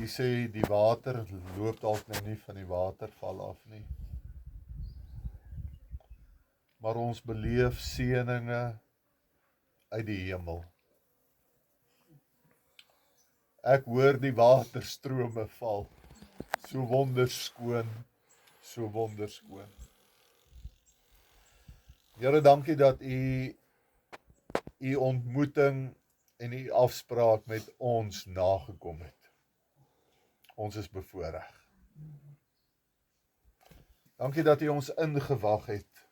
U sê die water loop dalk nou nie van die waterval af nie. Maar ons beleef seëninge uit die hemel. Ek hoor die waterstrome val. So wonderskoon, so wonderskoon. Here, dankie dat u ontmoeting en u afspraak met ons nagekom het. Ons is bevoorreg. Dankie dat u ons ingewag het,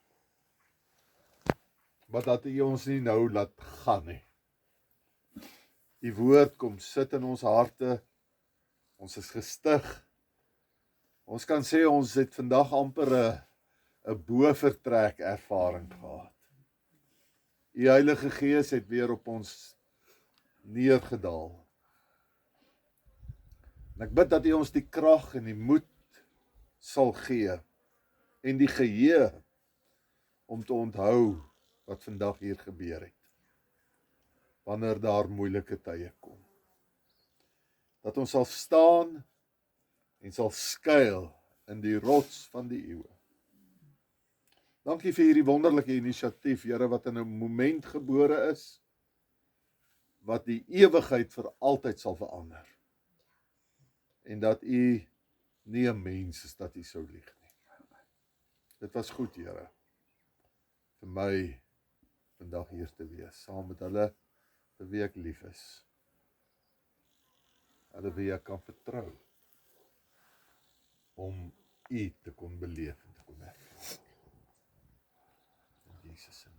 maar dat u ons nie nou laat gaan nie. Die woord kom sit in ons harte, ons is gestig. Ons kan sê ons het vandag amper 'n bovertrek ervaring gehad. Die Heilige Gees het weer op ons neergedaal. En ek bid dat u ons die krag en die moed sal gee en die geheue om te onthou wat vandag hier gebeur het, wanneer daar moeilike tye kom. Dat ons sal staan en sal skuil in die rots van die eeue. Dankie vir hierdie wonderlike inisiatief, Here, wat in 'n moment gebore is, wat die ewigheid vir altyd sal verander. En dat u nie 'n mens is dat u sou lieg nie. Dit was goed, Here, vir my vandag hier te wees, saam met hulle vir wie ek lief is. Hulle wie ek kan vertrou, om u te kon beleef en te kon ervaar. In Jesus se